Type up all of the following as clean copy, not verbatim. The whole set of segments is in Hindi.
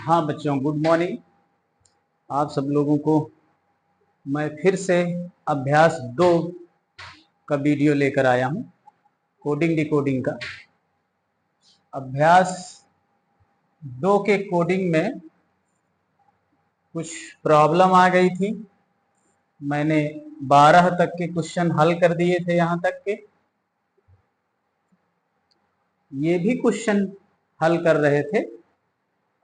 हाँ बच्चों, गुड मॉर्निंग। आप सब लोगों को मैं फिर से अभ्यास 2 का वीडियो लेकर आया हूँ, कोडिंग डिकोडिंग का। अभ्यास 2 के कोडिंग में कुछ प्रॉब्लम आ गई थी। मैंने 12 तक के क्वेश्चन हल कर दिए थे, यहाँ तक के ये भी क्वेश्चन हल कर रहे थे,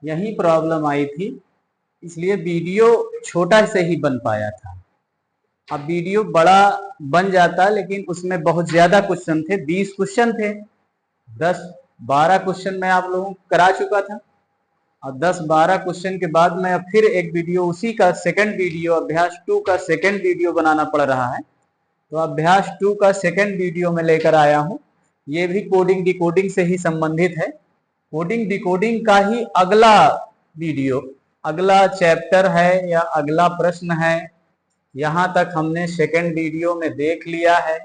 यही प्रॉब्लम आई थी, इसलिए वीडियो छोटा से ही बन पाया था। अब वीडियो बड़ा बन जाता, लेकिन उसमें बहुत ज्यादा क्वेश्चन थे, 20 क्वेश्चन थे। 10-12 क्वेश्चन मैं आप लोगों को करा चुका था, और 10-12 क्वेश्चन के बाद मैं अब फिर एक वीडियो, उसी का सेकंड वीडियो, अभ्यास 2 का सेकंड वीडियो बनाना पड़ रहा है। तो अभ्यास 2 का सेकंड वीडियो में लेकर आया हूँ। ये भी कोडिंग डिकोडिंग से ही संबंधित है। कोडिंग डिकोडिंग का ही अगला वीडियो, अगला चैप्टर है या अगला प्रश्न है। यहाँ तक हमने सेकंड वीडियो में देख लिया है।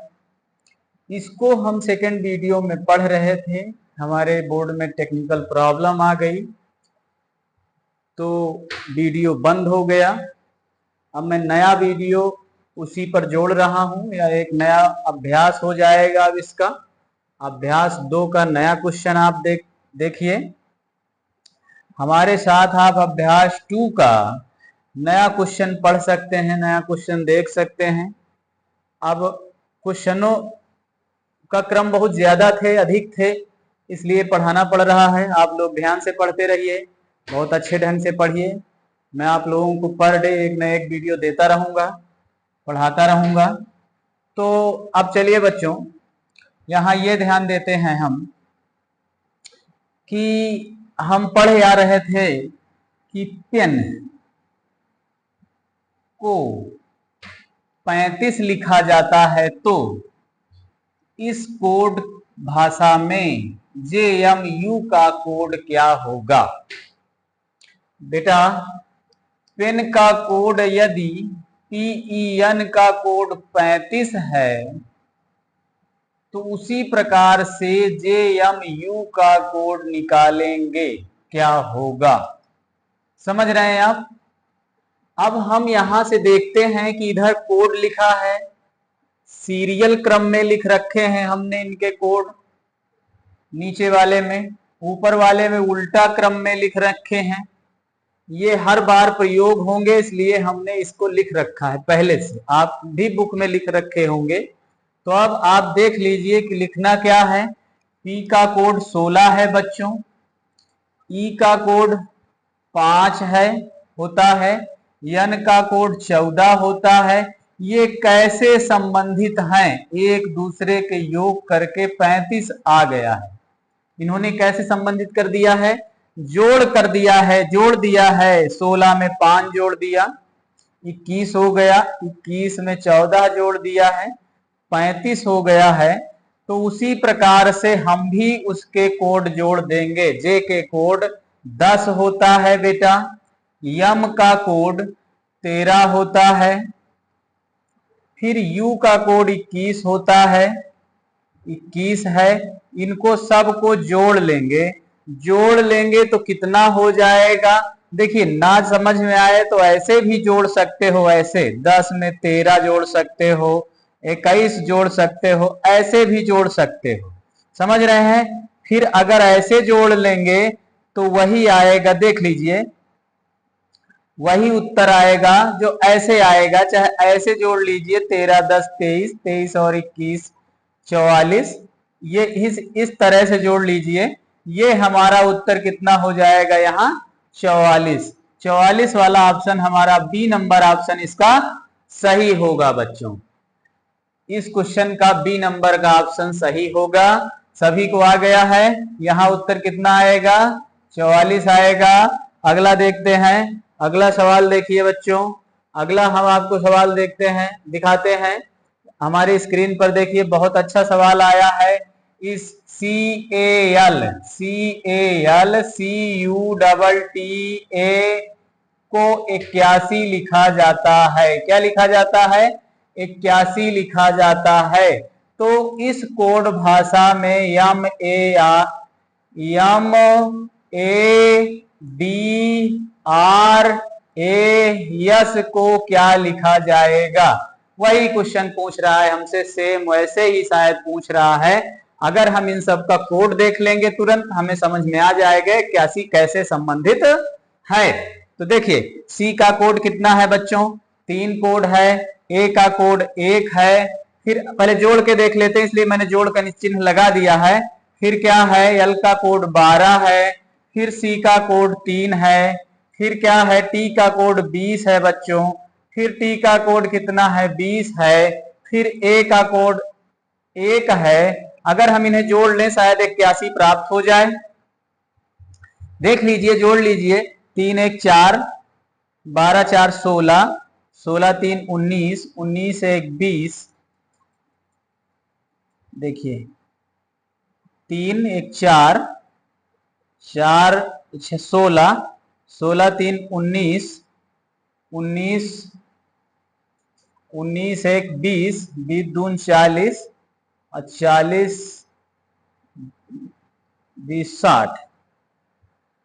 इसको हम सेकंड वीडियो में पढ़ रहे थे, हमारे बोर्ड में टेक्निकल प्रॉब्लम आ गई तो वीडियो बंद हो गया। अब मैं नया वीडियो उसी पर जोड़ रहा हूं, या एक नया अभ्यास हो जाएगा। अब इसका अभ्यास 2 का नया क्वेश्चन आप देखिए। हमारे साथ आप अभ्यास 2 का नया क्वेश्चन पढ़ सकते हैं, नया क्वेश्चन देख सकते हैं। अब क्वेश्चनों का क्रम बहुत ज्यादा थे, अधिक थे, इसलिए पढ़ाना पड़ रहा है। आप लोग ध्यान से पढ़ते रहिए, बहुत अच्छे ढंग से पढ़िए। मैं आप लोगों को पर डे एक न एक वीडियो देता रहूंगा, पढ़ाता रहूंगा। तो अब चलिए बच्चों, यहाँ ये ध्यान देते हैं हम कि हम पढ़ आ रहे थे कि पेन को 35 लिखा जाता है, तो इस कोड भाषा में JMU का कोड क्या होगा? बेटा, पेन का कोड यदि PEN का कोड 35 है, तो उसी प्रकार से JMU का कोड निकालेंगे, क्या होगा? समझ रहे हैं आप? अब हम यहां से देखते हैं कि इधर कोड लिखा है, सीरियल क्रम में लिख रखे हैं हमने इनके कोड, नीचे वाले में, ऊपर वाले में उल्टा क्रम में लिख रखे हैं। ये हर बार प्रयोग होंगे, इसलिए हमने इसको लिख रखा है पहले से, आप भी बुक में लिख रखे होंगे। तो अब आप देख लीजिए कि लिखना क्या है। P का कोड 16 है बच्चों, E का कोड 5 है, होता है, N का कोड 14 होता है। ये कैसे संबंधित हैं? एक दूसरे के योग करके 35 आ गया है। इन्होंने कैसे संबंधित कर दिया है? जोड़ कर दिया है, जोड़ दिया है। 16 में 5 जोड़ दिया, 21 हो गया, 21 में 14 जोड़ दिया है, 35 हो गया है। तो उसी प्रकार से हम भी उसके कोड जोड़ देंगे। जे के कोड 10 होता है बेटा, यम का कोड 13 होता है, फिर यू का कोड 21 होता है, 21 है। इनको सबको जोड़ लेंगे, जोड़ लेंगे तो कितना हो जाएगा? देखिए, ना समझ में आए तो ऐसे भी जोड़ सकते हो, ऐसे 10 में 13 जोड़ सकते हो, 21 जोड़ सकते हो, ऐसे भी जोड़ सकते हो। समझ रहे हैं? फिर अगर ऐसे जोड़ लेंगे तो वही आएगा, देख लीजिए, वही उत्तर आएगा जो ऐसे आएगा। चाहे ऐसे जोड़ लीजिए, 13 10 23, 23 और 21 44, ये इस तरह से जोड़ लीजिए। ये हमारा उत्तर कितना हो जाएगा? यहाँ 44। 44 वाला ऑप्शन हमारा बी नंबर ऑप्शन इसका सही होगा बच्चों। इस क्वेश्चन का बी नंबर का ऑप्शन सही होगा। सभी को आ गया है? यहाँ उत्तर कितना आएगा? 44 आएगा। अगला देखते हैं, अगला सवाल देखिए बच्चों। अगला हम आपको सवाल देखते हैं, दिखाते हैं। हमारी स्क्रीन पर देखिए, बहुत अच्छा सवाल आया है। इस CAL CUTTA को 81 लिखा जाता है। क्या लिखा जाता है? 81 लिखा जाता है। तो इस कोड भाषा में M A D R A S को क्या लिखा जाएगा? वही क्वेश्चन पूछ रहा है हमसे, सेम वैसे ही शायद पूछ रहा है। अगर हम इन सब का कोड देख लेंगे तुरंत हमें समझ में आ जाएगा कैसी कैसे संबंधित है। तो देखिए सी का कोड कितना है बच्चों? 3 कोड है। ए का कोड 1 है। फिर पहले जोड़ के देख लेते हैं, इसलिए मैंने जोड़ का चिन्ह लगा दिया है। फिर क्या है? एल का कोड 12 है। फिर सी का कोड 3 है। फिर क्या है? टी का कोड 20 है बच्चों। फिर टी का कोड कितना है? 20 है। फिर ए का कोड 1 है। अगर हम इन्हें जोड़ लें शायद 81 प्राप्त हो जाए। देख लीजिए, जोड़ लीजिए। 3 1 4, 12 4 16, 16 3 19, 19 1 20। देखिए 3 1 4, 4 16, 16 3 19, 19 19 1 20, 20 दून 40 और 40 20 60।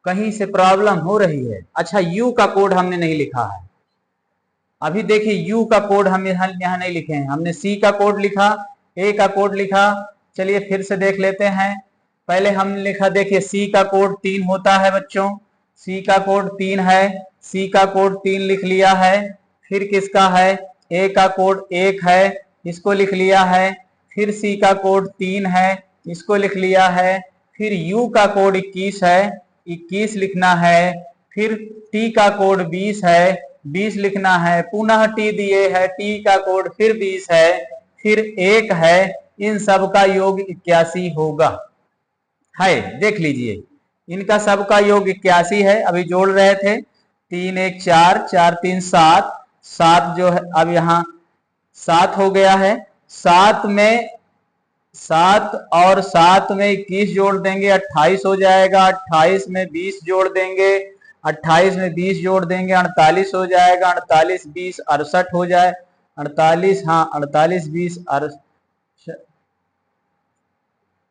कहीं से प्रॉब्लम हो रही है। अच्छा यू का कोड हमने नहीं लिखा है। अभी देखिए यू का कोड हम यहाँ नहीं लिखे हैं। हमने सी का कोड लिखा, ए का कोड लिखा। चलिए फिर से देख लेते हैं। पहले हमने लिखा, देखिए सी का कोड 3 होता है बच्चों। सी का कोड 3 है। सी का कोड 3 लिख लिया है। फिर किसका है? ए का कोड 1 है, इसको लिख लिया है। फिर सी का कोड 3 है, इसको लिख लिया है। फिर यू का कोड 21 है, 21 लिखना है। फिर टी का कोड 20 है, 20 लिखना है। पुनः टी दिए है, टी का कोड फिर 20 है, फिर 1 है। इन सब का योग 81 होगा। है देख लीजिए, इनका सबका योग 81 है। अभी जोड़ रहे थे 3 1 4, 4 3 7, 7 जो है अब यहाँ 7 हो गया है। 7 में 7 और 7 में 21 जोड़ देंगे 28 हो जाएगा। 28 में 20 जोड़ देंगे, 28 में 20 जोड़ देंगे 48 हो जाएगा। 48 20 68 हो जाए। 48 हाँ 48 20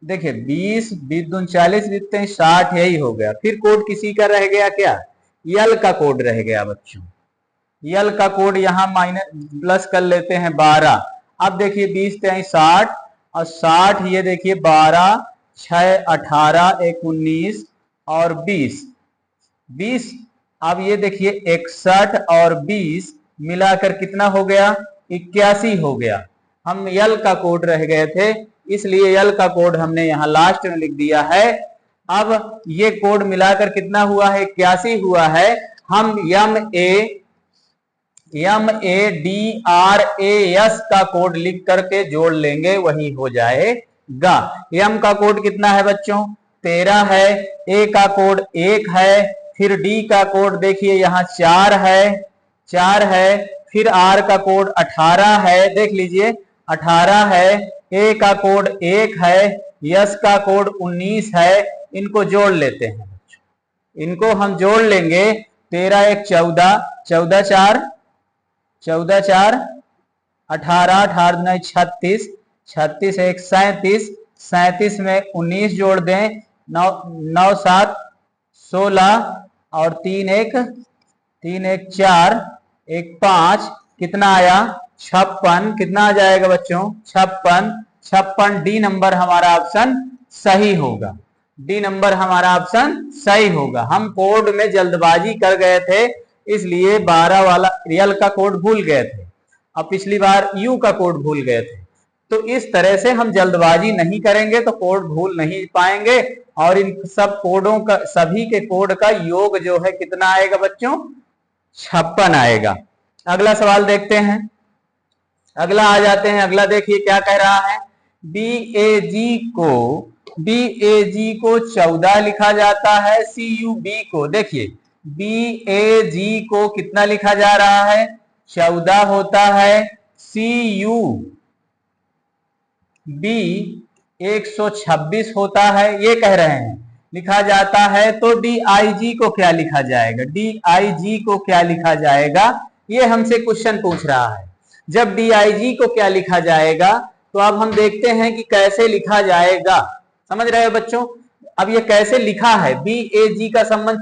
देखिए 20 20 दून 40 बीतते हैं 60, यही हो गया। फिर कोड किसी का रह गया क्या? यल का कोड रह गया बच्चों। यल का कोड यहाँ माइनस प्लस कर लेते हैं 12। अब देखिए 20 23 60 और 60 ये देखिए 12 6 18 1 19 और 20 20। अब ये देखिए 61 और 20 मिलाकर कितना हो गया? 81 हो गया। हम यल का कोड रह गए थे, इसलिए यल का कोड हमने यहाँ लास्ट में लिख दिया है। अब ये कोड मिलाकर कितना हुआ है? 81 हुआ है। हम MADRAS का कोड लिख करके जोड़ लेंगे, वही हो जाएगा। M का कोड कितना है बच्चों? 13 है। A का कोड 1 है। फिर D का कोड देखिए यहाँ 4 है, 4 है। फिर R का कोड 18 है, देख लीजिए 18 है। A का कोड 1 है। S का कोड 19 है। इनको जोड़ लेते हैं बच्चों, इनको हम जोड़ लेंगे। 13 1 14, 14 4 14 4 18, 18 36, 36 1 37, 37 में 19 जोड़ दें 9 9 7 16 और 3 1 4 1 5, कितना आया? 56। कितना आ जाएगा बच्चों? 56। 56 डी नंबर हमारा ऑप्शन सही होगा। डी नंबर हमारा ऑप्शन सही होगा। हम कोड में जल्दबाजी कर गए थे, इसलिए 12 वाला रियल का कोड भूल गए थे। अब पिछली बार यू का कोड भूल गए थे। तो इस तरह से हम जल्दबाजी नहीं करेंगे तो कोड भूल नहीं पाएंगे। और इन सब कोडों का, सभी के कोड का योग जो है कितना आएगा बच्चों? 56 आएगा। अगला सवाल देखते हैं। अगला आ जाते हैं। अगला देखिए क्या कह रहा है। BAG को 14 लिखा जाता है। CUB को देखिए BAG को कितना लिखा जा रहा है? 14 होता है। CUB 126 होता है, ये कह रहे हैं लिखा जाता है। तो DIG को क्या लिखा जाएगा? DIG को क्या लिखा जाएगा? ये हमसे क्वेश्चन पूछ रहा है। जब DIG को क्या लिखा जाएगा तो अब हम देखते हैं कि कैसे लिखा जाएगा। समझ रहे हो बच्चों? अब ये कैसे लिखा है, बी ए जी का संबंध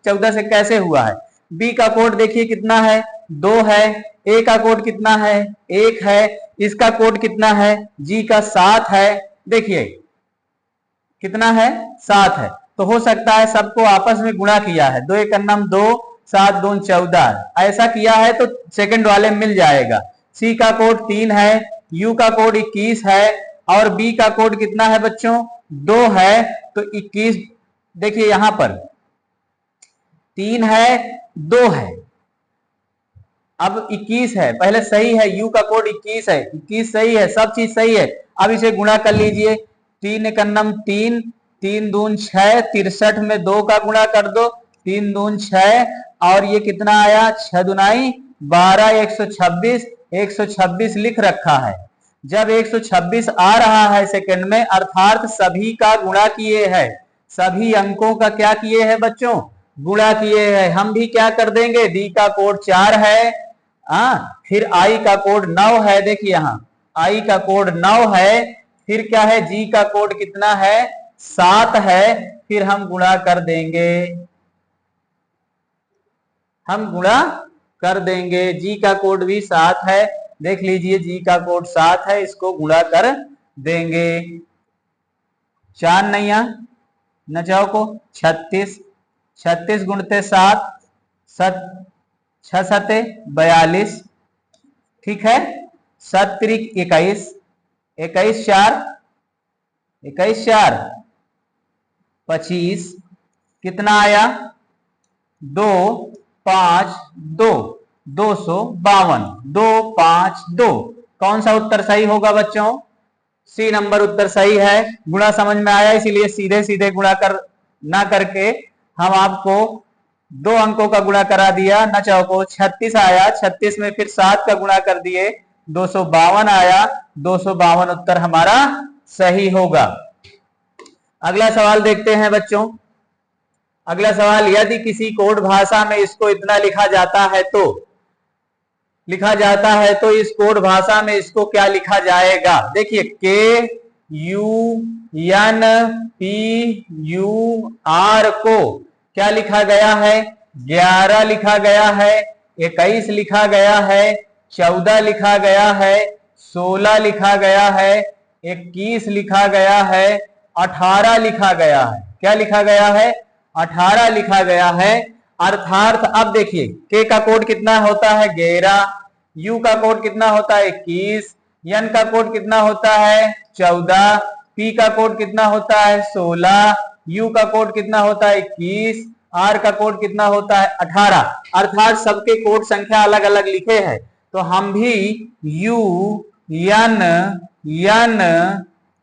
14 से कैसे हुआ है। बी का कोड देखिए कितना है, 2 है। ए का कोड कितना है, 1 है। इसका कोड कितना है, जी का 7 है। देखिए कितना है, 7 है। तो हो सकता है सबको आपस में गुणा किया है, 2 एक अन्नम 2, 7 दून 14, ऐसा किया है तो सेकंड वाले मिल जाएगा। सी का कोड 3 है, यू का कोड 21 है, और बी का कोड कितना है बच्चों, 2 है। तो 21, देखिए यहां पर 3 है, 2 है, अब 21 है, पहले सही है, यू का कोड 21 है, 21 सही है, सब चीज सही है। अब इसे गुणा कर लीजिए, 3 एक अन्नम 3, 3 दून 6, 63 में 2 का गुणा कर दो, 3 दून 6, और ये कितना आया, 6 दुनाई 12, 126, 126 लिख रखा है। जब 126 आ रहा है सेकंड में, अर्थात सभी का गुणा किए हैं, सभी अंकों का क्या किए हैं बच्चों, गुणा किए हैं। हम भी क्या कर देंगे, डी का कोड 4 है, फिर आई का कोड 9 है, देखिए यहां आई का कोड 9 है, फिर क्या है, जी का कोड कितना है, 7 है, फिर हम गुणा कर देंगे, हम गुणा कर देंगे। जी का कोड भी 7 है, देख लीजिए जी का कोड 7 है, इसको गुणा कर देंगे। 4 नैया न जाओ को 36, 36 गुणते 7, 6 सते 42, ठीक है। 7 त्रिक 21, 21 4, 21 4 25, कितना आया, 2 5 2, 252, 2 5 2। कौन सा उत्तर सही होगा बच्चों, सी नंबर उत्तर सही है। गुणा समझ में आया, इसीलिए सीधे सीधे गुणा कर ना करके हम आपको 2 अंकों का गुणा करा दिया। न चौको 36 आया, 36 में फिर 7 का गुणा कर दिए, 252 आया, 252 उत्तर हमारा सही होगा। अगला सवाल देखते हैं बच्चों। अगला सवाल, यदि किसी कोड भाषा में इसको इतना लिखा जाता है तो, लिखा जाता है तो इस कोड भाषा में इसको क्या लिखा जाएगा। देखिए K U N P U R को क्या लिखा गया है, 11 लिखा गया है, 21 लिखा गया है, 14 लिखा गया है, 16 लिखा गया है, 21 लिखा गया है, 18 लिखा गया है। क्या लिखा गया है, 18 लिखा गया है। अर्थात अब देखिए के का कोड कितना होता है, 11, यू का कोड कितना होता है, 21, एन का कोड कितना होता है, 14, पी का कोड कितना होता है, 16, यू का कोड कितना होता है, 21, आर का कोड कितना होता है, 18। अर्थात सबके कोड संख्या अलग अलग लिखे हैं, तो हम भी यू एन एन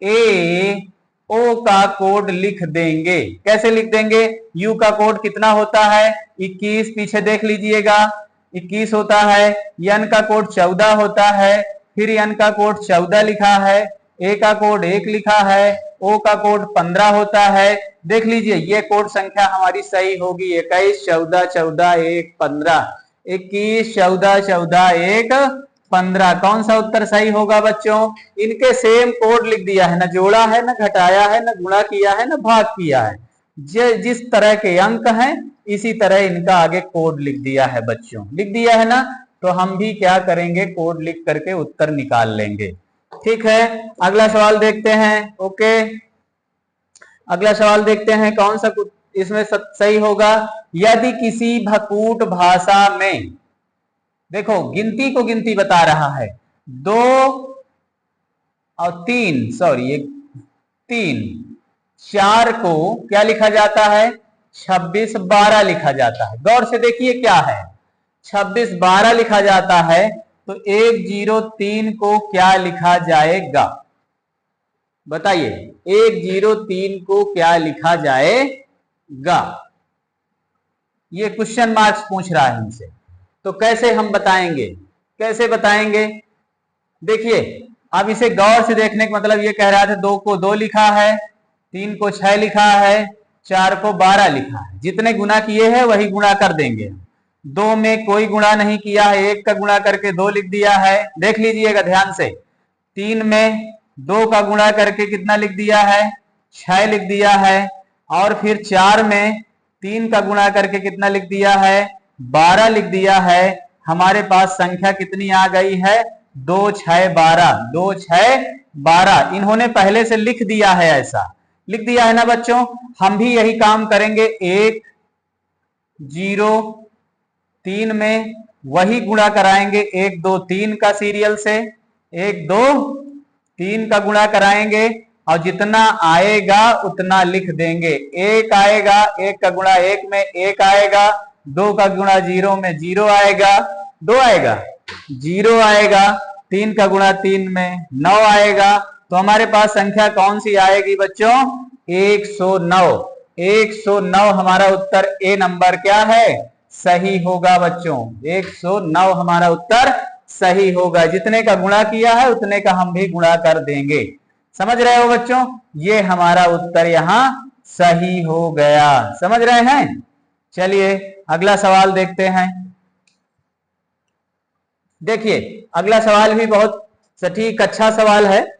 ए ओ का कोड लिख देंगे। कैसे लिख देंगे, यू का कोड कितना होता है, 21, पीछे देख लीजिएगा 21 होता है, एन का कोड 14 होता है, फिर एन का कोड 14 लिखा है, ए का कोड 1 लिखा है, ओ का कोड 15 होता है। देख लीजिए ये कोड संख्या हमारी सही होगी, 21 14 14 1 15, 21 14 14 1 15। कौन सा उत्तर सही होगा बच्चों, इनके सेम कोड लिख दिया है, ना जोड़ा है, ना घटाया है, ना गुणा किया है, ना भाग किया है। जिस तरह के अंक हैं इसी तरह इनका आगे कोड लिख दिया है बच्चों, लिख दिया है ना। तो हम भी क्या करेंगे, कोड लिख करके उत्तर निकाल लेंगे। ठीक है, अगला सवाल देखते हैं। ओके, अगला सवाल देखते हैं कौन सा इसमें सही होगा। यदि किसी भकूट भाषा में, देखो गिनती को गिनती बता रहा है, 2 और 3, सॉरी ये 3 4 को क्या लिखा जाता है, 26 12 लिखा जाता है। गौर से देखिए क्या है, 26 12 लिखा जाता है, तो 103 को क्या लिखा जाएगा, बताइए 103 को क्या लिखा जाएगा। ये क्वेश्चन मार्क्स पूछ रहा है हमसे, तो कैसे हम बताएंगे, कैसे बताएंगे। देखिए अब इसे गौर से देखने का मतलब ये कह रहा था 2 को 2 लिखा है, 3 को 6 लिखा है, 4 को 12 लिखा है। जितने गुना किए हैं वही गुणा कर देंगे। 2 में कोई गुणा नहीं किया है, 1 का गुणा करके 2 लिख दिया है। देख लीजिएगा ध्यान से, 3 में 2 का गुणा करके कितना लिख दिया है, 6 लिख दिया है। और फिर 4 में 3 का गुणा करके कितना लिख दिया है, 12 लिख दिया है। हमारे पास संख्या कितनी आ गई है, 2 6 12, 2 6 12। इन्होंने पहले से लिख दिया है, ऐसा लिख दिया है ना बच्चों। हम भी यही काम करेंगे, 1 0 3 में वही गुणा कराएंगे 1 2 3 का सीरियल से, 1 2 3 का गुणा कराएंगे और जितना आएगा उतना लिख देंगे। 1 आएगा, 1 का गुणा 1 में 1 आएगा, 2 का गुणा 0 में 0 आएगा, 2 आएगा, 0 आएगा, 3 का गुणा 3 में 9 आएगा। तो हमारे पास संख्या कौन सी आएगी बच्चों, 109। 109 हमारा उत्तर ए नंबर क्या है, सही होगा बच्चों। 109 हमारा उत्तर सही होगा। जितने का गुणा किया है उतने का हम भी गुणा कर देंगे। समझ रहे हो बच्चों, ये हमारा उत्तर यहां सही हो गया। समझ रहे हैं। चलिए अगला सवाल देखते हैं। देखिए अगला सवाल भी बहुत सटीक अच्छा सवाल है।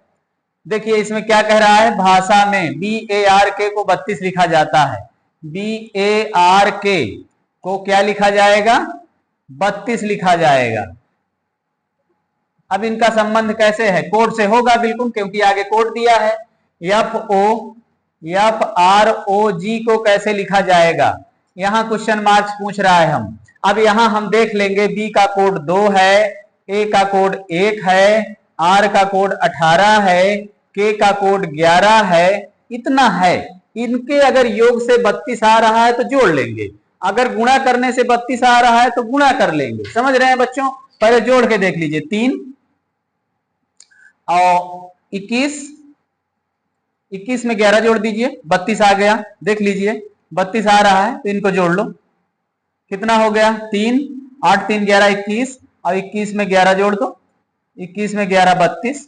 देखिए इसमें क्या कह रहा है, भाषा में BARK को 32 लिखा जाता है। BARK को क्या लिखा जाएगा, 32 लिखा जाएगा। अब इनका संबंध कैसे है, कोड से होगा बिल्कुल, क्योंकि आगे कोड दिया है। FOROG को कैसे लिखा जाएगा, यहां क्वेश्चन मार्क्स पूछ रहा है हम। अब यहां हम देख लेंगे, B का कोड 2 है, A का कोड 1 है, R का कोड 18 है, K का कोड 11 है। इतना है। इनके अगर योग से 32 आ रहा है तो जोड़ लेंगे, अगर गुणा करने से 32 आ रहा है तो गुणा कर लेंगे। समझ रहे हैं बच्चों। पहले जोड़ के देख लीजिए, 3 और 21 में 11 जोड़ दीजिए, 32 आ गया। देख लीजिए 32 आ रहा है तो इनको जोड़ लो, कितना हो गया, 3 8 3 11 21, और 21 में 11 जोड़ दो, 21 में 11 32।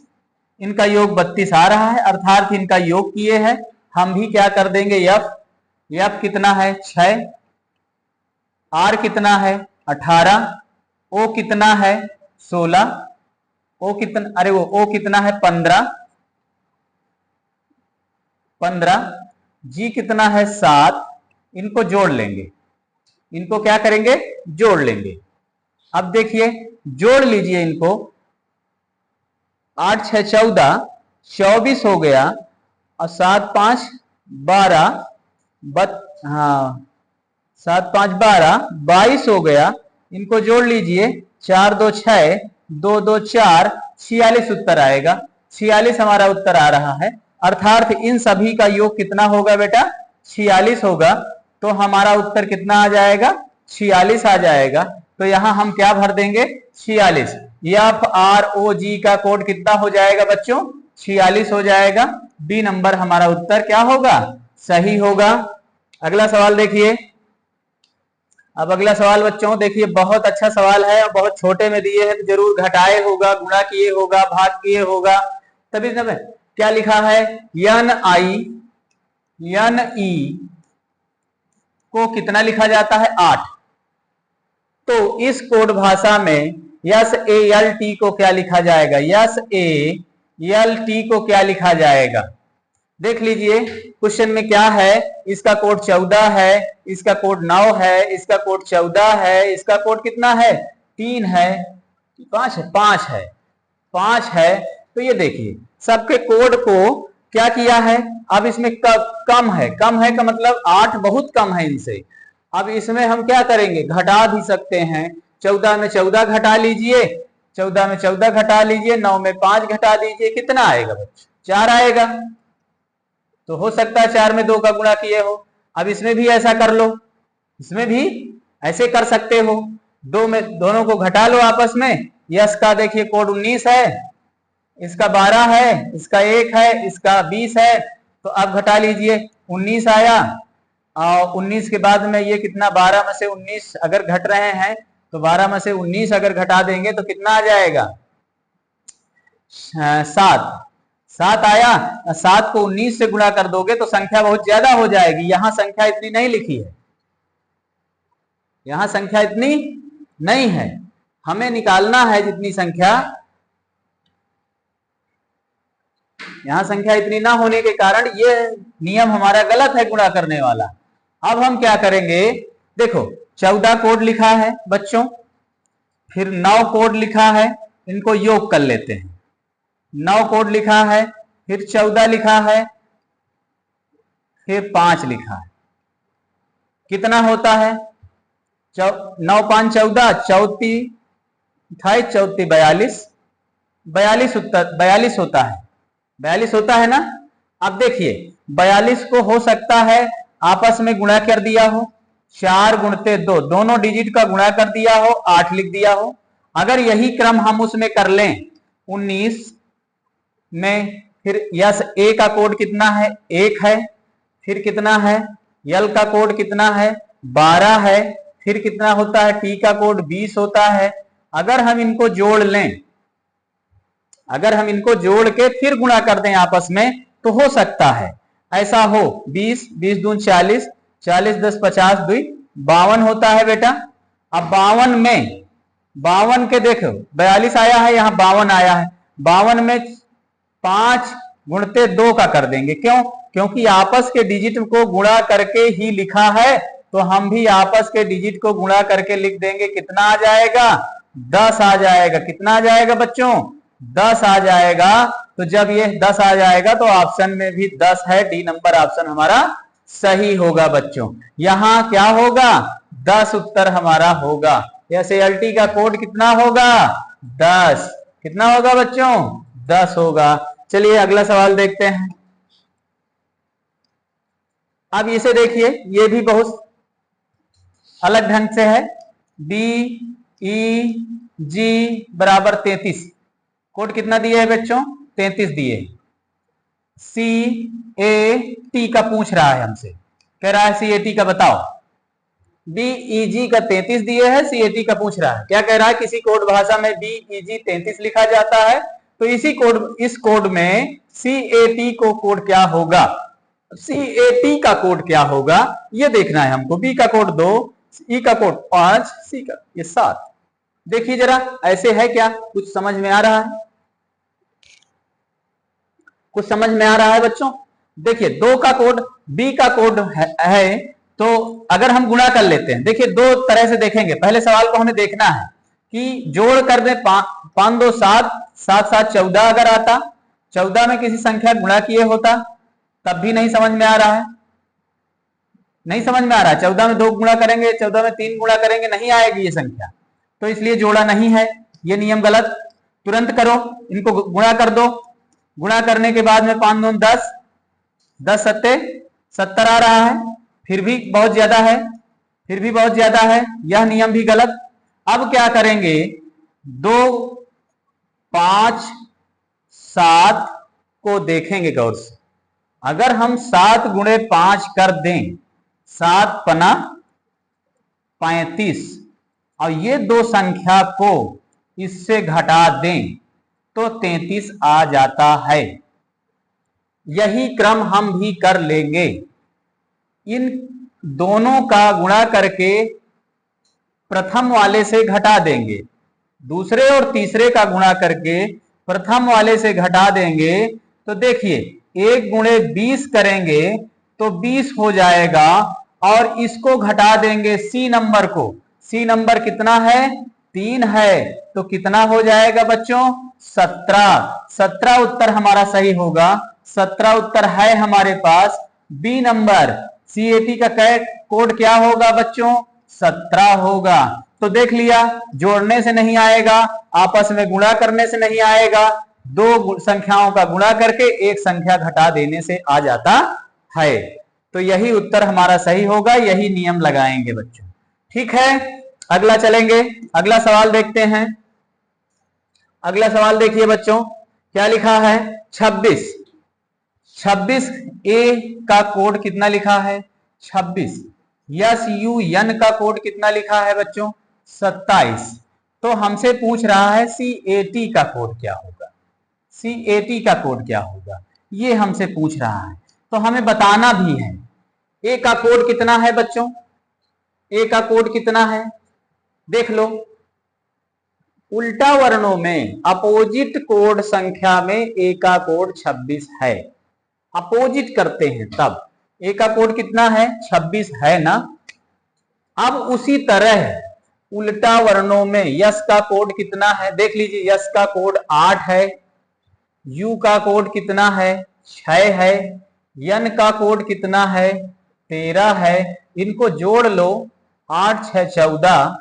इनका योग 32 आ रहा है, अर्थात इनका योग किए हैं। हम भी क्या कर देंगे, F कितना है 6, R कितना है 18, O कितना है 16, O कितना, अरे वो O कितना है 15, G कितना है 7। इनको जोड़ लेंगे, इनको क्या करेंगे, जोड़ लेंगे। अब देखिए जोड़ लीजिए इनको, 8 6 14, 24 हो गया, और 7 5 12, 7 5 12 22 हो गया। इनको जोड़ लीजिए, 4 2 6, 2 2 4, 46 उत्तर आएगा। 46 हमारा उत्तर आ रहा है, अर्थात इन सभी का योग कितना होगा बेटा, 46 होगा। तो हमारा उत्तर कितना आ जाएगा, 46 आ जाएगा। तो यहां हम क्या भर देंगे, 46। FROG का कोड कितना हो जाएगा बच्चों, 46 हो जाएगा। बी नंबर हमारा उत्तर क्या होगा, सही होगा। अगला सवाल देखिए। अब अगला सवाल बच्चों देखिए, बहुत अच्छा सवाल है और बहुत छोटे में दिए हैं, तो जरूर घटाए होगा, गुणा किए होगा, भाग किए होगा, तभी सब है। क्या लिखा है, NE को कितना लिखा जाता है, 8। तो इस कोड भाषा में SALT को क्या लिखा जाएगा, SALT को क्या लिखा जाएगा। देख लीजिए क्वेश्चन में क्या है, इसका कोड 14 है, इसका कोड 9 है, इसका कोड 14 है, इसका कोड कितना है, 3 है, 5 है, 5 है। तो ये देखिए सबके कोड को क्या किया है। अब इसमें कम है का मतलब 8 बहुत कम है इनसे। अब इसमें हम क्या करेंगे, घटा भी सकते हैं। 14 में 14 घटा लीजिए, 14 में 14 घटा लीजिए, 9 में 5 घटा दीजिए, कितना आएगा बच्चे, 4 आएगा। तो हो सकता है 4 में 2 का गुणा किए हो। अब इसमें भी ऐसा कर लो, इसमें भी ऐसे कर सकते हो, दोनों को घटा लो आपस में। यस का देखिए कोड 19 है, इसका 12 है, इसका 1 है, इसका 20 है। तो अब घटा लीजिए, 19 आया, और 19 के बाद में ये कितना, 12 में से 19 अगर घट रहे हैं तो 12 में से 19 अगर घटा देंगे तो कितना आ जाएगा, 7 आया। 7 को 19 से गुणा कर दोगे तो संख्या बहुत ज्यादा हो जाएगी। यहां संख्या इतनी नहीं लिखी है, यहां संख्या इतनी नहीं है, हमें निकालना है जितनी संख्या यहाँ संख्या इतनी ना होने के कारण ये नियम हमारा गलत है गुणा करने वाला। अब हम क्या करेंगे, देखो 14 कोड लिखा है बच्चों, फिर 9 कोड लिखा है, इनको योग कर लेते हैं। 9 कोड लिखा है, फिर 14 लिखा है, फिर 5 लिखा है, कितना होता है 9 5 14, 34 28 34 42, 42 उत्तर 42 होता है, 42 होता है ना। अब देखिए 42 को हो सकता है आपस में गुणा कर दिया हो, 4 गुणते 2, दोनों डिजिट का गुणा कर दिया हो, 8 लिख दिया हो। अगर यही क्रम हम उसमें कर लें 19 में, फिर यस ए का कोड कितना है 1 है, फिर कितना है यल का कोड कितना है 12 है, फिर कितना होता है टी का कोड 20 होता है। अगर हम इनको जोड़ लें, अगर हम इनको जोड़ के फिर गुणा कर दें आपस में, तो हो सकता है ऐसा हो 20 20 दून 40, 40 10 50 2 52 होता है बेटा। अब 52 में 52 के देखो 42 आया है, यहाँ 52 आया है, 52 में 5 गुणते 2 का कर देंगे। क्यों? क्योंकि आपस के डिजिट को गुणा करके ही लिखा है, तो हम भी आपस के डिजिट को गुणा करके लिख देंगे। कितना आ जाएगा 10 आ जाएगा। कितना आ जाएगा बच्चों 10 आ जाएगा। तो जब ये 10 आ जाएगा तो ऑप्शन में भी 10 है, डी नंबर ऑप्शन हमारा सही होगा बच्चों। यहां क्या होगा 10 उत्तर हमारा होगा। एसएलटी का कोड कितना होगा 10। कितना होगा बच्चों 10 होगा। चलिए अगला सवाल देखते हैं। अब इसे देखिए, ये भी बहुत अलग ढंग से है। बी ई जी बराबर 33, कोड कितना दिए है बच्चों 33 दिए। सी ए टी का पूछ रहा है हमसे, कह रहा है सी ए टी का बताओ। बी ई जी का 33 दिए है, सी ए टी का पूछ रहा है। क्या कह रहा है, किसी कोड भाषा में बी ई जी 33 लिखा जाता है, तो इस कोड में सी ए टी को कोड क्या होगा, सी ए टी का कोड क्या होगा ये देखना है हमको। बी का कोड 2, ई का कोड 5, सी का ये 7। देखिए जरा ऐसे है क्या, कुछ समझ में आ रहा है, कुछ समझ में आ रहा है बच्चों। देखिए 2 का कोड बी का कोड है, तो अगर हम गुणा कर लेते हैं, देखिए 2 तरह से देखेंगे। पहले सवाल को हमें देखना है कि जोड़ कर दे 5 2 7 7 7 14 अगर आता, 14 में किसी संख्या गुणा किए होता तब भी नहीं समझ में आ रहा है, नहीं समझ में आ रहा है। 14 में 2 गुणा करेंगे, 14 में 3 गुणा करेंगे, नहीं आएगी ये संख्या, तो इसलिए जोड़ा नहीं है, ये नियम गलत। तुरंत करो, इनको गुणा कर दो। गुणा करने के बाद में 5 2 10, 10 सत्ते 70 आ रहा है, फिर भी बहुत ज्यादा है, फिर भी बहुत ज्यादा है, यह नियम भी गलत। अब क्या करेंगे 2 5 7 को देखेंगे गौर से। अगर हम 7 गुणे 5 कर दें, 7 पना 35, और ये 2 संख्या को इससे घटा दें तो 33 आ जाता है। यही क्रम हम भी कर लेंगे। इन दोनों का गुणा करके प्रथम वाले से घटा देंगे, दूसरे और तीसरे का गुणा करके प्रथम वाले से घटा देंगे। तो देखिए 1 गुणे 20 करेंगे तो 20 हो जाएगा, और इसको घटा देंगे सी नंबर को। सी नंबर कितना है 3 है, तो कितना हो जाएगा बच्चों 17। 17 उत्तर हमारा सही होगा। 17 उत्तर है हमारे पास। बी नंबर सीएटी का कोड क्या होगा बच्चों 17 होगा। तो देख लिया, जोड़ने से नहीं आएगा, आपस में गुणा करने से नहीं आएगा, 2 संख्याओं का गुणा करके एक संख्या घटा देने से आ जाता है। तो यही उत्तर हमारा सही होगा, यही नियम लगाएंगे बच्चों। ठीक है, अगला चलेंगे, अगला सवाल देखते हैं। अगला सवाल देखिए बच्चों, क्या लिखा है 26। 26 ए का कोड कितना लिखा है 26। यस यू एन का कोड कितना लिखा है बच्चों 27। तो हमसे पूछ रहा है सी ए टी का कोड क्या होगा, सी ए टी का कोड क्या होगा, ये हमसे पूछ रहा है। तो हमें बताना भी है ए का कोड कितना है बच्चों, ए का कोड कितना है देख लो। उल्टा वर्णों में अपोजिट कोड संख्या में ए का कोड 26 है। अपोजिट करते हैं तब ए का कोड कितना है? 26 है ना। अब उसी तरह उल्टा वर्णों में यस का कोड कितना है? देख लीजिए, यस का कोड 8 है, यू का कोड कितना है? 6 है, यन का कोड कितना है? 13 है। इनको जोड़ लो, 8 6 14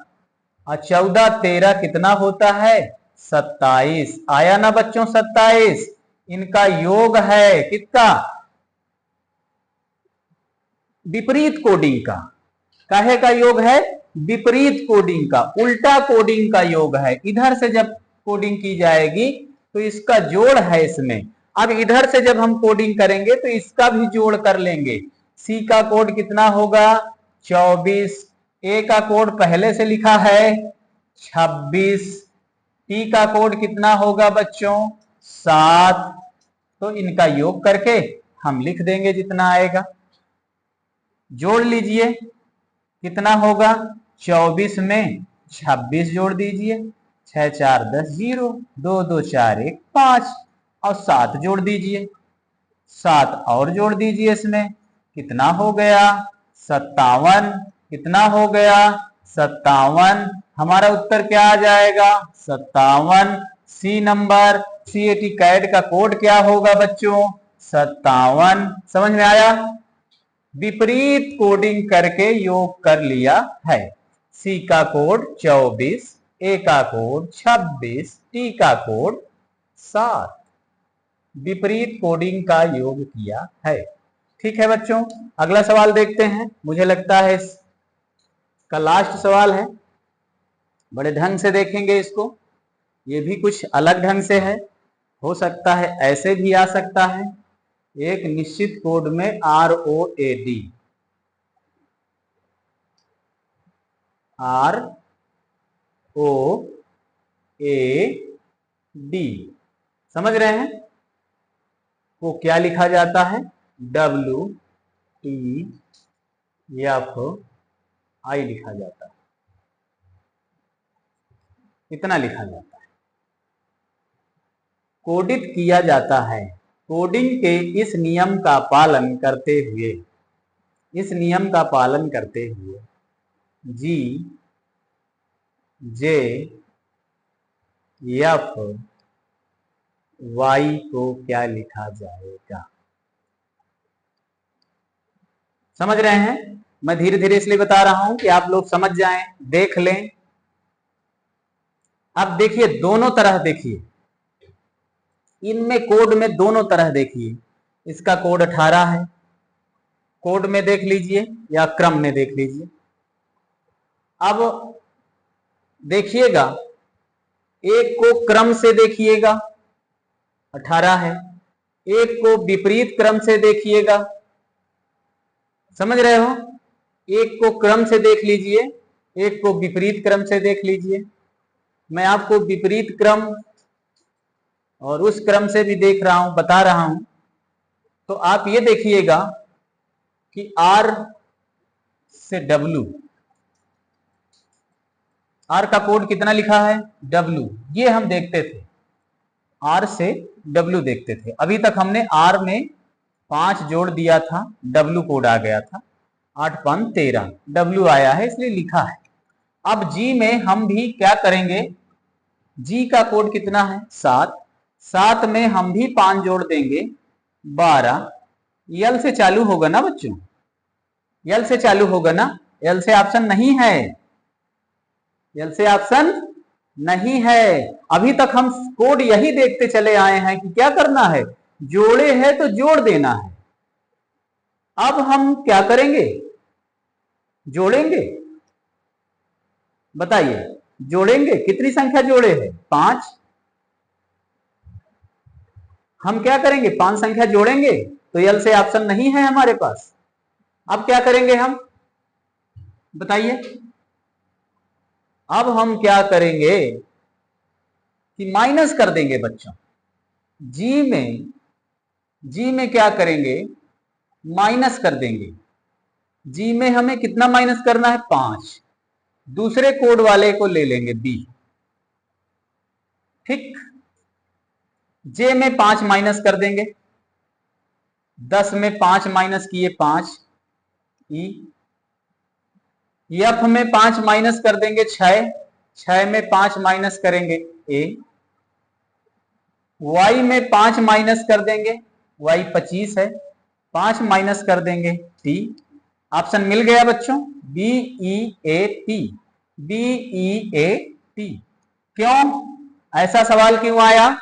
और 14 13 कितना होता है? 27। आया ना बच्चों 27? इनका योग है किसका? विपरीत कोडिंग का। काहे का योग है? विपरीत कोडिंग का, उल्टा कोडिंग का योग है। इधर से जब कोडिंग की जाएगी तो इसका जोड़ है इसमें। अब इधर से जब हम कोडिंग करेंगे तो इसका भी जोड़ कर लेंगे। सी का कोड कितना होगा? 24। ए का कोड पहले से लिखा है 26। टी का कोड कितना होगा बच्चों? 7। तो इनका योग करके हम लिख देंगे जितना आएगा। जोड़ लीजिए, कितना होगा? 24 में 26 जोड़ दीजिए, 6 4 10 0, 2 2 4 1 5 और 7 जोड़ दीजिए, 7 और जोड़ दीजिए इसमें, कितना हो गया? 57। कितना हो गया? 57। हमारा उत्तर क्या आ जाएगा? 57। सी नंबर CAT कैट का कोड क्या होगा बच्चों? 57। समझ में आया? विपरीत कोडिंग करके योग कर लिया है। सी का कोड 24, ए का कोड 26, टी का कोड 7। विपरीत कोडिंग का योग किया है। ठीक है बच्चों, अगला सवाल देखते हैं। मुझे लगता है इसका लास्ट सवाल है। बड़े ढंग से देखेंगे इसको, ये भी कुछ अलग ढंग से है। हो सकता है ऐसे भी आ सकता है, एक निश्चित कोड में ROAD, ROAD समझ रहे हैं? वो क्या लिखा जाता है? WTFI लिखा जाता है। इतना लिखा जाता है, कोडित किया जाता है। कोडिंग के इस नियम का पालन करते हुए, इस नियम का पालन करते हुए GJFY को क्या लिखा जाएगा? समझ रहे हैं? मैं धीरे धीरे इसलिए बता रहा हूं कि आप लोग समझ जाएं, देख लें। अब देखिए, दोनों तरह देखिए, इनमें कोड में दोनों तरह देखिए। इसका कोड 18 है, कोड में देख लीजिए या क्रम में देख लीजिए। अब देखिएगा, एक को क्रम से देखिएगा 18 है, एक को विपरीत क्रम से देखिएगा। समझ रहे हो? एक को क्रम से देख लीजिए, एक को विपरीत क्रम से देख लीजिए। मैं आपको विपरीत क्रम और उस क्रम से भी देख रहा हूं, बता रहा हूं। तो आप ये देखिएगा कि R से W, R का कोड कितना लिखा है? W। ये हम देखते थे, R से W देखते थे। अभी तक हमने R में 5 जोड़ दिया था, W कोड आ गया था। 8 5 13 W आया है, इसलिए लिखा है। अब G में हम भी क्या करेंगे? G का कोड कितना है? 7। 7 में हम भी 5 जोड़ देंगे, 12। यल से चालू होगा ना बच्चों? यल से चालू होगा ना? यल से ऑप्शन नहीं है, यल से ऑप्शन नहीं है। अभी तक हम कोड यही देखते चले आए हैं कि क्या करना है, जोड़े है तो जोड़ देना है। अब हम क्या करेंगे? जोड़ेंगे। बताइए, जोड़ेंगे। कितनी संख्या जोड़े है? 5। हम क्या करेंगे? 5 संख्या जोड़ेंगे, तो यल से ऑप्शन नहीं है हमारे पास। अब क्या करेंगे हम? बताइए। अब हम क्या करेंगे कि माइनस कर देंगे बच्चों। जी में क्या करेंगे? माइनस कर देंगे। जी में हमें कितना माइनस करना है? 5। दूसरे कोड वाले को ले लेंगे B। ठीक। जे में 5 माइनस कर देंगे, 10 में 5 माइनस किए 5 ई। एफ में 5 माइनस कर देंगे 6, 6 में 5 माइनस करेंगे ए। वाई में 5 माइनस कर देंगे, वाई 25 है, 5 माइनस कर देंगे टी। ऑप्शन मिल गया बच्चों, B E A T, B E A T. क्यों ऐसा सवाल क्यों आया?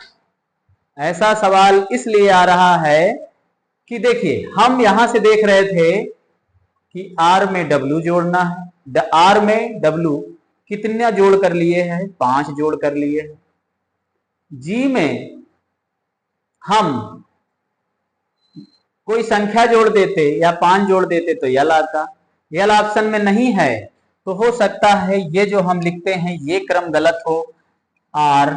ऐसा सवाल इसलिए आ रहा है कि देखिए हम यहां से देख रहे थे कि आर में डब्ल्यू जोड़ना है, आर में डब्ल्यू कितना जोड़ कर लिए हैं? 5 जोड़ कर लिए हैं। जी में हम कोई संख्या जोड़ देते या 5 जोड़ देते तो यल आता, यल ऑप्शन में नहीं है, तो हो सकता है ये जो हम लिखते हैं ये क्रम गलत हो। R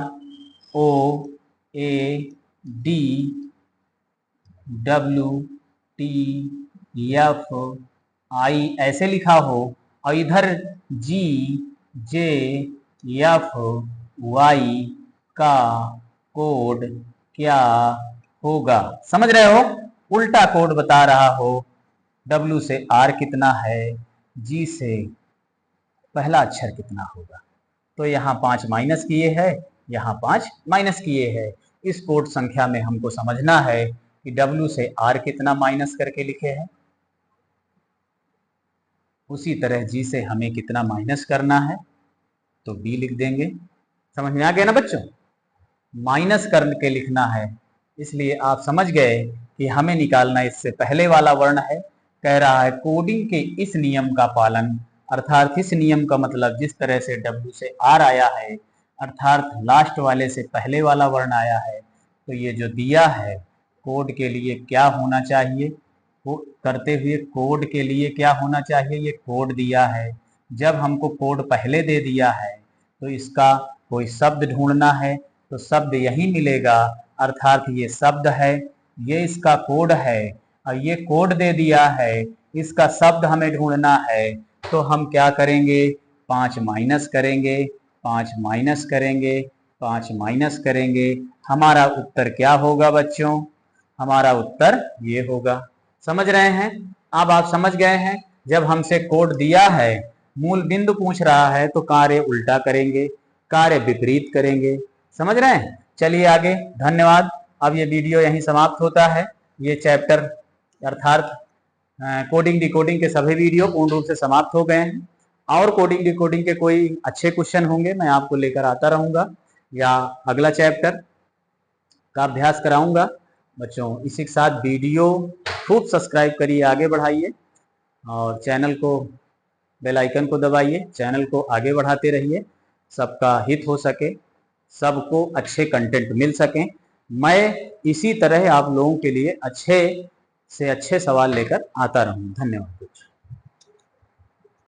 O A D W T F I ऐसे लिखा हो, और इधर जी जे एफ वाई का कोड क्या होगा? समझ रहे हो? उल्टा कोड बता रहा हो। डब्ल्यू से आर कितना है, जी से पहला अक्षर कितना होगा। तो यहाँ 5 माइनस किए हैं, यहाँ 5 माइनस किए हैं। इस कोड संख्या में हमको समझना है कि डब्ल्यू से आर कितना माइनस करके लिखे हैं, उसी तरह जी से हमें कितना माइनस करना है, तो बी लिख देंगे। समझ में आ गया ना बच्चों? माइनस करके लिखना है, इसलिए आप समझ गए कि हमें निकालना इससे पहले वाला वर्ण है। कह रहा है कोडिंग के इस नियम का पालन, अर्थात इस नियम का मतलब जिस तरह से डब्ल्यू से आर आया है, अर्थात लास्ट वाले से पहले वाला वर्ण आया है, तो ये जो दिया है कोड के लिए क्या होना चाहिए, वो करते हुए कोड के लिए क्या होना चाहिए, ये कोड दिया है। जब हमको कोड पहले दे दिया है तो इसका कोई शब्द ढूंढना है, तो शब्द यही मिलेगा, अर्थात ये शब्द है, ये इसका कोड है, और ये कोड दे दिया है, इसका शब्द हमें ढूंढना है। तो हम क्या करेंगे? 5 माइनस करेंगे, 5 माइनस करेंगे, 5 माइनस करेंगे। हमारा उत्तर क्या होगा बच्चों? हमारा उत्तर ये होगा। समझ रहे हैं? अब आप समझ गए हैं, जब हमसे कोड दिया है, मूल बिंदु पूछ रहा है, तो कार्य उल्टा करेंगे, कार्य विपरीत करेंगे। समझ रहे हैं? चलिए आगे। धन्यवाद। अब ये वीडियो यहीं समाप्त होता है। ये चैप्टर अर्थात कोडिंग डिकोडिंग के सभी वीडियो पूर्ण रूप से समाप्त हो गए हैं, और कोडिंग डिकोडिंग के कोई अच्छे क्वेश्चन होंगे मैं आपको लेकर आता रहूंगा, या अगला चैप्टर का अभ्यास कराऊंगा। बच्चों इसी के साथ वीडियो खूब सब्सक्राइब करिए, आगे बढ़ाइए, और चैनल को बेल आइकन को दबाइए, चैनल को आगे बढ़ाते रहिए, सबका हित हो सके, सबको अच्छे कंटेंट मिल सकें। मैं इसी तरह आप लोगों के लिए अच्छे से अच्छे सवाल लेकर आता रहूं। धन्यवाद।